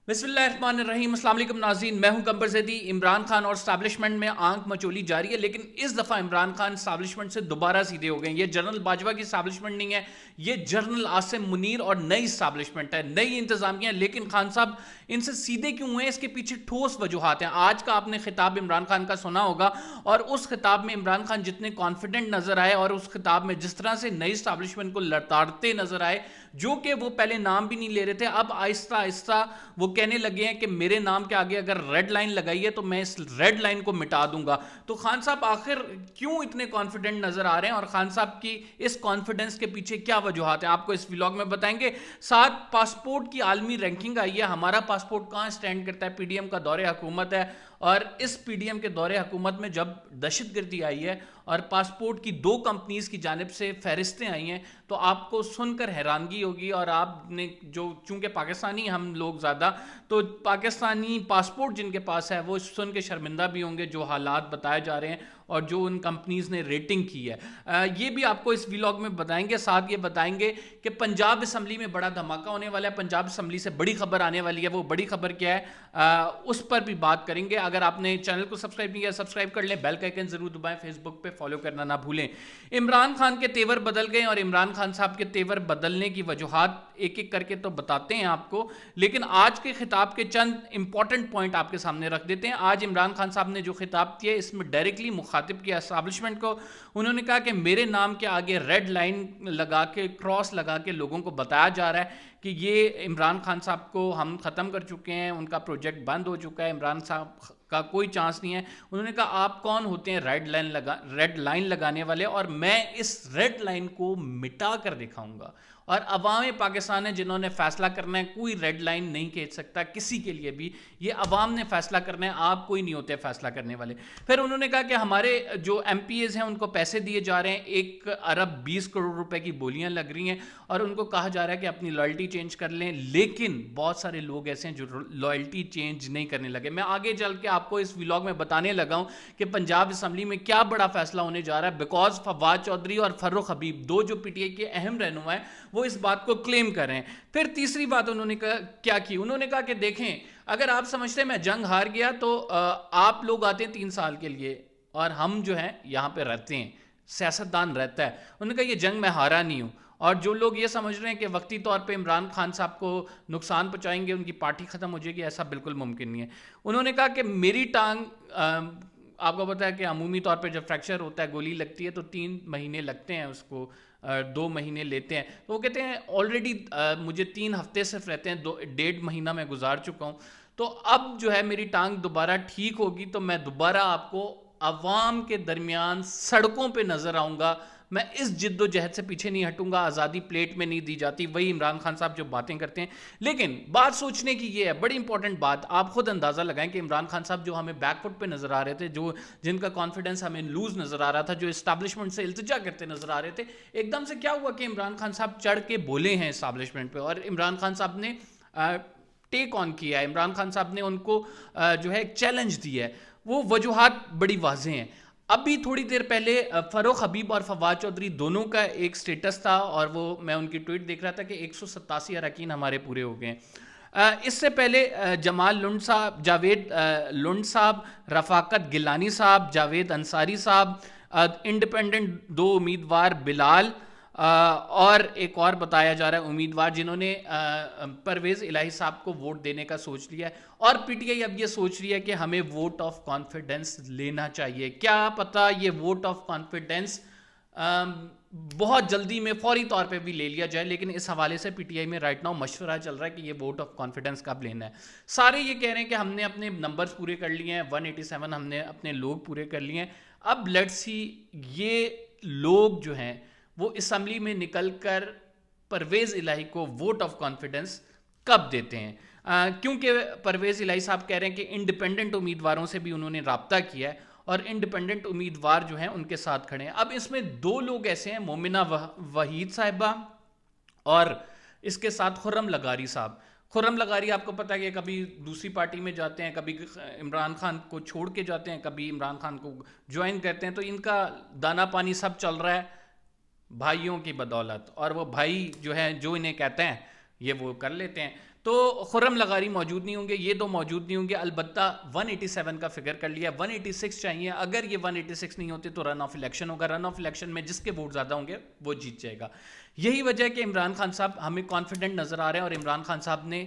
बिस्मिल्लाहिर्रहमानिर्रहीम। अस्सलाम वालेकुम नाज़रीन, मैं हूं गब्बर ज़ैदी। इमरान खान और स्टैब्लिशमेंट में आंख मचोली जारी है, लेकिन इस दफ़ा इमरान खान स्टैब्लिशमेंट से दोबारा सीधे हो गए। ये जनरल बाजवा की स्टैब्लिशमेंट नहीं है, ये जनरल आसिम मुनीर और नई स्टैब्लिशमेंट है, नई इंतज़ामिया। लेकिन खान साहब इनसे सीधे क्यों हुए, इसके पीछे ठोस वजूहात हैं। आज का आपने खिताब इमरान खान का सुना होगा, और उस खिताब में इमरान खान जितने कॉन्फिडेंट नजर आए और उस खिताब में जिस तरह से नई स्टैब्लिशमेंट को लताड़ते नजर आए, जो कि वो पहले नाम भी नहीं ले रहे थे, अब आहिस्ता आहिस्ता वो कहने लगे हैं कि मेरे नाम के आगे अगर रेड लाइन लगाई है तो मैं इस रेड लाइन को मिटा दूंगा। तो खान साहब आखिर क्यों इतने कॉन्फिडेंट नजर आ रहे हैं और खान साहब की इस कॉन्फिडेंस के पीछे क्या वजूहात हैं, आपको इस व्लॉग में बताएंगे। साथ पासपोर्ट की आलमी रैंकिंग आई है, हमारा पासपोर्ट कहां स्टैंड करता है। पीडीएम का दौरे हुकूमत है, और इस पीडीएम के दौरे हुकूमत में जब दहशतगर्दी आई है और पासपोर्ट की 2 कंपनीज की जानिब से फहरिस्तें आई हैं, तो आपको सुनकर हैरानगी होगी। और आपने जो, चूंकि पाकिस्तानी हम लोग ज़्यादा, तो पाकिस्तानी पासपोर्ट जिनके पास है वो सुन के शर्मिंदा भी होंगे, जो हालात बताए जा रहे हैं और जो उन कंपनीज ने रेटिंग की है। ये भी आपको इस व्लॉग में बताएंगे। साथ ये बताएंगे कि पंजाब असम्बली में बड़ा धमाका होने वाला है, पंजाब असम्बली से बड़ी खबर आने वाली है। वो बड़ी खबर क्या है, उस पर भी बात करेंगे। अगर आपने चैनल को सब्सक्राइब नहीं किया, सब्सक्राइब कर लें, बेल का आइकन जरूर दबाएं, फेसबुक पे फॉलो करना ना भूलें। इमरान खान के तेवर बदल गए, और इमरान खान साहब के तेवर बदलने की वजूहात एक एक करके तो बताते हैं आपको, लेकिन आज के खिताब के चंद इंपॉर्टेंट पॉइंट आपके सामने रख देते हैं। आज इमरान खान साहब ने जो खिताब किया, इसमें डायरेक्टली मुखातिब किया एस्टैब्लिशमेंट को। उन्होंने कहा कि मेरे नाम के आगे रेड लाइन लगा के, क्रॉस लगा के लोगों को बताया जा रहा है कि ये इमरान खान साहब को हम ख़त्म कर चुके हैं, उनका प्रोजेक्ट बंद हो चुका है, इमरान साहब का कोई चांस नहीं है। उन्होंने कहा आप कौन होते हैं रेड लाइन लगाने वाले, और मैं इस रेड लाइन को मिटा कर दिखाऊंगा। और अवाम पाकिस्तान है जिन्होंने फैसला करना है, कोई रेड लाइन नहीं खींच सकता किसी के लिए भी, ये अवाम ने फैसला करना है, आप कोई नहीं होते फैसला करने वाले। फिर उन्होंने कहा कि हमारे जो एमपीएज हैं उनको पैसे दिए जा रहे हैं, 1 अरब 20 करोड़ रुपए की बोलियां लग रही हैं, और उनको कहा जा रहा है कि अपनी लॉयल्टी चेंज कर लें। लेकिन बहुत सारे लोग ऐसे हैं जो लॉयल्टी चेंज नहीं करने लगे। मैं आगे चल के आपको इस व्लॉग में बताने लगा हूं कि पंजाब असम्बली में क्या बड़ा फैसला होने जा रहा है, बिकॉज फवाद चौधरी और फर्रुख हबीब, 2 जो पीटीआई के अहम रहनुमा हैं, वो इस बात को क्लेम कर रहे हैं। फिर तीसरी बात उन्होंने क्या की, उन्होंने कहा कि देखें, अगर आप समझते हैं मैं जंग हार गया तो आप लोग आते हैं 3 साल के लिए और हम जो हैं यहाँ पे रहते हैं, सियासतदान रहता है। उन्होंने कहा ये जंग मैं हारा नहीं हूँ। और जो लोग ये समझ रहे हैं कि वक्ती तौर पे इमरान खान साहब को नुकसान पहुंचाएंगे, उनकी पार्टी ख़त्म हो जाएगी, ऐसा बिल्कुल मुमकिन नहीं है। उन्होंने कहा कि मेरी टांग, आपको पता है कि अमूमी तौर पे जब फ्रैक्चर होता है, गोली लगती है तो 3 महीने लगते हैं उसको, 2 महीने लेते हैं। तो वो कहते हैं ऑलरेडी मुझे 3 हफ्ते सिर्फ रहते हैं, 1.5 महीना मैं गुजार चुका हूँ। तो अब जो है मेरी टांग दोबारा ठीक होगी तो मैं दोबारा आपको अवाम के दरमियान सड़कों पे नजर आऊँगा। मैं इस जिद्दोजहद से पीछे नहीं हटूंगा, आज़ादी प्लेट में नहीं दी जाती। वही इमरान खान साहब जो बातें करते हैं। लेकिन बात सोचने की ये है, बड़ी इंपॉर्टेंट बात, आप खुद अंदाज़ा लगाएं कि इमरान खान साहब जो हमें बैकफुट पे नज़र आ रहे थे, जो जिनका कॉन्फिडेंस हमें लूज नज़र आ रहा था, जो इस्टेब्लिशमेंट से इल्तिजा करते नज़र आ रहे थे, एकदम से क्या हुआ कि इमरान खान साहब चढ़ के बोले हैं इस्टेब्लिशमेंट पर, और इमरान खान साहब ने टेक ऑन किया है। इमरान खान साहब ने उनको जो है एक चैलेंज दिया है। वो वजूहात बड़ी वाज़ेह हैं। अभी थोड़ी देर पहले फर्रुख हबीब और फवाद चौधरी दोनों का एक स्टेटस था, और वो मैं उनकी ट्वीट देख रहा था कि 187 अरकान हमारे पूरे हो गए हैं। इससे पहले जमाल लुंड साहब, जावेद लुंड साहब, रफाकत गिलानी साहब, जावेद अंसारी साहब, इंडिपेंडेंट 2 उम्मीदवार बिलाल, और एक और बताया जा रहा है उम्मीदवार जिन्होंने परवेज़ इलाही साहब को वोट देने का सोच लिया है। और पीटीआई अब ये सोच रही है कि हमें वोट ऑफ कॉन्फिडेंस लेना चाहिए। क्या पता ये वोट ऑफ कॉन्फिडेंस बहुत जल्दी में फौरी तौर पे भी ले लिया जाए, लेकिन इस हवाले से पीटीआई में राइट नाउ मशवरा चल रहा है कि ये वोट ऑफ कॉन्फिडेंस कब लेना है। सारे ये कह रहे हैं कि हमने अपने नंबर्स पूरे कर लिए हैं, 187 हमने अपने लोग पूरे कर लिए हैं। अब लेट्स सी ये लोग जो हैं वो असम्बली में निकलकर परवेज़ इलाही को वोट ऑफ कॉन्फिडेंस कब देते हैं, क्योंकि परवेज़ इलाही साहब कह रहे हैं कि इंडिपेंडेंट उम्मीदवारों से भी उन्होंने राब्ता किया है और इंडिपेंडेंट उम्मीदवार जो हैं उनके साथ खड़े हैं। अब इसमें 2 लोग ऐसे हैं, मोमिना वहीद साहिबा और इसके साथ खुर्रम लगारी साहब। खुर्रम लगारी आपको पता है कि कभी दूसरी पार्टी में जाते हैं, कभी इमरान खान को छोड़ के जाते हैं, कभी इमरान खान को ज्वाइन करते हैं। तो इनका दाना पानी सब चल रहा है भाइयों की बदौलत, और वो भाई जो है जो इन्हें कहते हैं ये वो कर लेते हैं। تو خرم لغاری موجود نہیں ہوں گے، یہ دو موجود نہیں ہوں گے، البتہ 187 کا فگر کر لیا، 186 چاہیے، اگر یہ 186 نہیں ہوتے تو رن آف الیکشن ہوگا، رن آف الیکشن میں جس کے ووٹ زیادہ ہوں گے وہ جیت جائے گا. یہی وجہ ہے کہ عمران خان صاحب ہمیں کانفیڈنٹ نظر آ رہے ہیں، اور عمران خان صاحب نے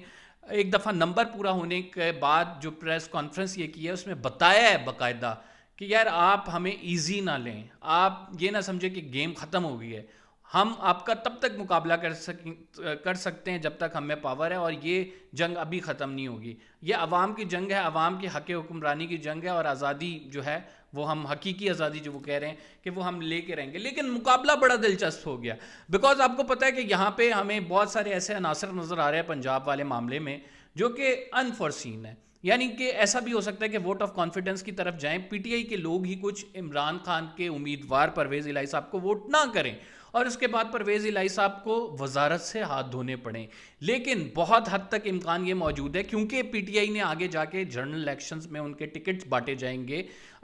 ایک دفعہ نمبر پورا ہونے کے بعد جو پریس کانفرنس یہ کی ہے اس میں بتایا ہے باقاعدہ کہ یار آپ ہمیں ایزی نہ لیں، آپ یہ نہ سمجھیں کہ گیم ختم ہو گئی ہے، ہم آپ کا تب تک مقابلہ کر سکتے ہیں جب تک ہم میں پاور ہے، اور یہ جنگ ابھی ختم نہیں ہوگی. یہ عوام کی جنگ ہے، عوام کی حق حکمرانی کی جنگ ہے، اور آزادی جو ہے وہ ہم حقیقی آزادی جو وہ کہہ رہے ہیں کہ وہ ہم لے کے رہیں گے. لیکن مقابلہ بڑا دلچسپ ہو گیا، بیکاز آپ کو پتہ ہے کہ یہاں پہ ہمیں بہت سارے ایسے عناصر نظر آ رہے ہیں پنجاب والے معاملے میں جو کہ انفورسین ہے. یعنی کہ ایسا بھی ہو سکتا ہے کہ ووٹ آف کانفیڈنس کی طرف جائیں، پی ٹی آئی کے لوگ ہی کچھ عمران خان کے امیدوار پرویز الہی صاحب کو ووٹ نہ کریں، اور اس کے بعد پرویز الہی صاحب کو وزارت سے ہاتھ دھونے پڑیں. لیکن بہت حد تک امکان یہ موجود ہے، کیونکہ پی ٹی آئی نے آگے جا کے جنرل الیکشنز میں ان کے ٹکٹس بانٹے جائیں گے.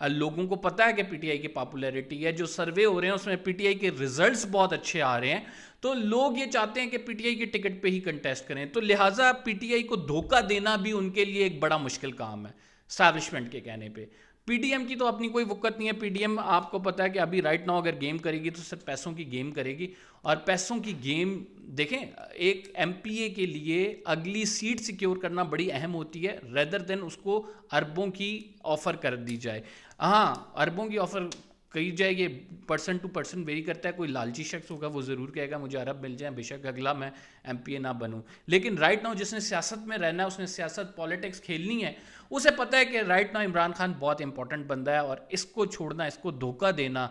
لوگوں کو پتہ ہے کہ پی ٹی آئی کی پاپولیرٹی ہے، جو سروے ہو رہے ہیں اس میں پی ٹی آئی کے ریزلٹس بہت اچھے آ رہے ہیں، تو لوگ یہ چاہتے ہیں کہ پی ٹی آئی کی ٹکٹ پہ ہی کنٹیسٹ کریں. تو لہٰذا پی ٹی آئی کو دھوکہ دینا بھی ان کے لیے ایک بڑا مشکل کام ہے اسٹیبلشمنٹ کے کہنے پہ. پی ڈی ایم کی تو اپنی کوئی وقت نہیں ہے. پی ڈی ایم آپ کو پتا ہے کہ ابھی رائٹ ناؤ اگر گیم کرے گی تو صرف پیسوں کی گیم کرے گی، اور پیسوں کی گیم دیکھیں ایک ایم پی اے کے لیے اگلی سیٹ سیکیور کرنا بڑی اہم ہوتی ہے ریدر دین اس کو اربوں کی آفر کر دی جائے. ہاں اربوں کی آفر کہی جائے، یہ پرسن ٹو پرسن ویری کرتا ہے. کوئی لالچی شخص ہوگا وہ ضرور کہے گا مجھے عرب مل جائیں، بے شک اگلا میں ایم پی اے نہ بنوں. لیکن رائٹ ناؤ جس نے سیاست میں رہنا ہے، اس نے سیاست پالیٹکس کھیلنی ہے، اسے پتہ ہے کہ رائٹ ناؤ عمران خان بہت امپورٹنٹ بندہ ہے، اور اس کو چھوڑنا، اس کو دھوکہ دینا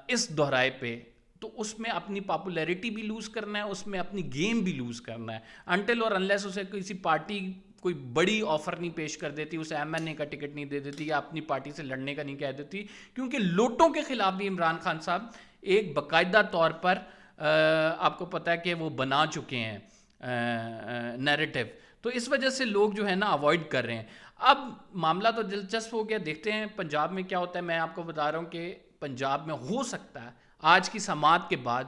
اس دہرائے پہ، تو اس میں اپنی پاپولیرٹی بھی لوز کرنا ہے، اس میں اپنی گیم بھی لوز کرنا ہے. انٹل اور انلیس اسے کسی پارٹی کوئی بڑی آفر نہیں پیش کر دیتی، اسے ایم این اے کا ٹکٹ نہیں دے دیتی، یا اپنی پارٹی سے لڑنے کا نہیں کہہ دیتی، کیونکہ لوٹوں کے خلاف بھی عمران خان صاحب ایک باقاعدہ طور پر آپ کو پتہ ہے کہ وہ بنا چکے ہیں نیریٹو. تو اس وجہ سے لوگ جو ہے نا اوائڈ کر رہے ہیں. اب معاملہ تو دلچسپ ہو گیا، دیکھتے ہیں پنجاب میں کیا ہوتا ہے. میں آپ کو بتا رہا ہوں کہ پنجاب میں ہو سکتا ہے آج کی سماعت کے بعد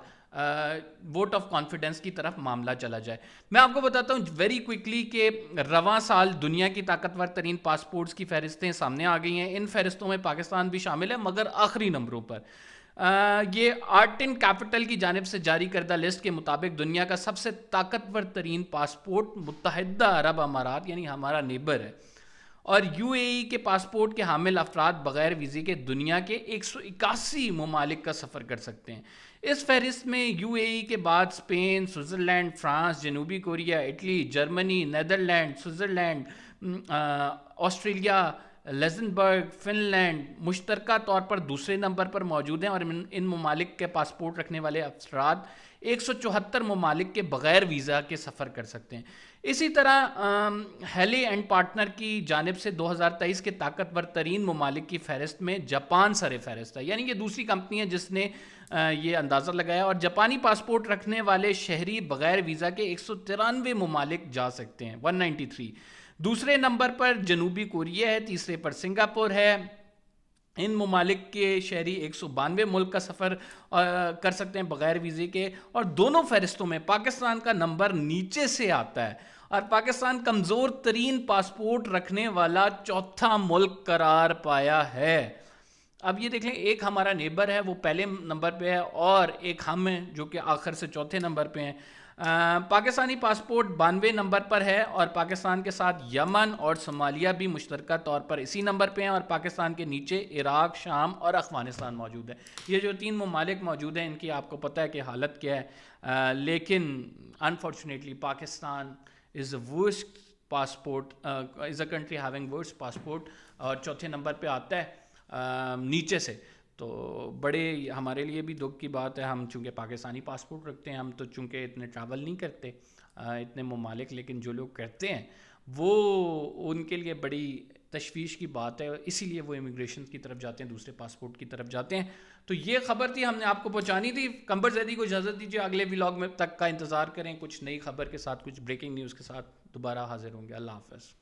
ووٹ آف کانفیڈنس کی طرف معاملہ چلا جائے. میں آپ کو بتاتا ہوں ویری کوئکلی کہ رواں سال دنیا کی طاقتور ترین پاسپورٹس کی فہرستیں سامنے آ گئی ہیں. ان فہرستوں میں پاکستان بھی شامل ہے، مگر آخری نمبروں پر. یہ آرٹن کیپٹل کی جانب سے جاری کردہ لسٹ کے مطابق دنیا کا سب سے طاقتور ترین پاسپورٹ متحدہ عرب امارات یعنی ہمارا نیبر ہے، اور یو اے ای کے پاسپورٹ کے حامل افراد بغیر ویزے کے دنیا کے 181 ممالک کا سفر کر سکتے ہیں. اس فہرست میں یو اے ای کے بعد اسپین، سوئٹزرلینڈ، فرانس، جنوبی Korea, Italy, Germany, Netherland, Switzerland, Australia, Luxembourg, Finland مشترکہ طور پر دوسرے نمبر پر موجود ہیں، اور ان ممالک کے پاسپورٹ رکھنے والے افراد 174 ممالک کے بغیر ویزا کے سفر کر سکتے ہیں. اسی طرح ہیلی اینڈ پارٹنر کی جانب سے 2023 کے طاقتور ترین ممالک کی فہرست میں جاپان سر فہرست ہے. یعنی یہ دوسری کمپنی ہے جس نے یہ اندازہ لگایا، اور جاپانی پاسپورٹ رکھنے والے شہری بغیر ویزا کے 193 ممالک جا سکتے ہیں، 193. دوسرے نمبر پر جنوبی کوریا ہے، تیسرے پر سنگاپور ہے. ان ممالک کے شہری 192 ملک کا سفر کر سکتے ہیں بغیر ویزے کے. اور دونوں فہرستوں میں پاکستان کا نمبر نیچے سے آتا ہے، اور پاکستان کمزور ترین پاسپورٹ رکھنے والا چوتھا ملک قرار پایا ہے. اب یہ دیکھ لیں، ایک ہمارا نیبر ہے وہ پہلے نمبر پہ ہے، اور ایک ہم ہیں جو کہ آخر سے چوتھے نمبر پہ ہیں. پاکستانی پاسپورٹ 92 نمبر پر ہے، اور پاکستان کے ساتھ یمن اور صومالیہ بھی مشترکہ طور پر اسی نمبر پہ ہیں، اور پاکستان کے نیچے عراق، شام اور افغانستان موجود ہے. یہ جو 3 ممالک موجود ہیں ان کی آپ کو پتہ ہے کہ حالت کیا ہے. لیکن unfortunately Pakistan is a worst passport, is a country having worst passport, اور چوتھے نمبر پہ آتا ہے نیچے سے. تو بڑے ہمارے لیے بھی دکھ کی بات ہے. ہم چونکہ پاکستانی پاسپورٹ رکھتے ہیں، ہم تو چونکہ اتنے ٹریول نہیں کرتے اتنے ممالک، لیکن جو لوگ کرتے ہیں وہ ان کے لیے بڑی تشویش کی بات ہے، اسی لیے وہ امیگریشن کی طرف جاتے ہیں، دوسرے پاسپورٹ کی طرف جاتے ہیں. تو یہ خبر تھی، ہم نے آپ کو پہنچانی تھی. قمبر زیدی کو اجازت دیجیے، اگلے ولاگ میں تک کا انتظار کریں. کچھ نئی خبر کے ساتھ، کچھ بریکنگ نیوز کے ساتھ دوبارہ حاضر ہوں گے. اللہ حافظ.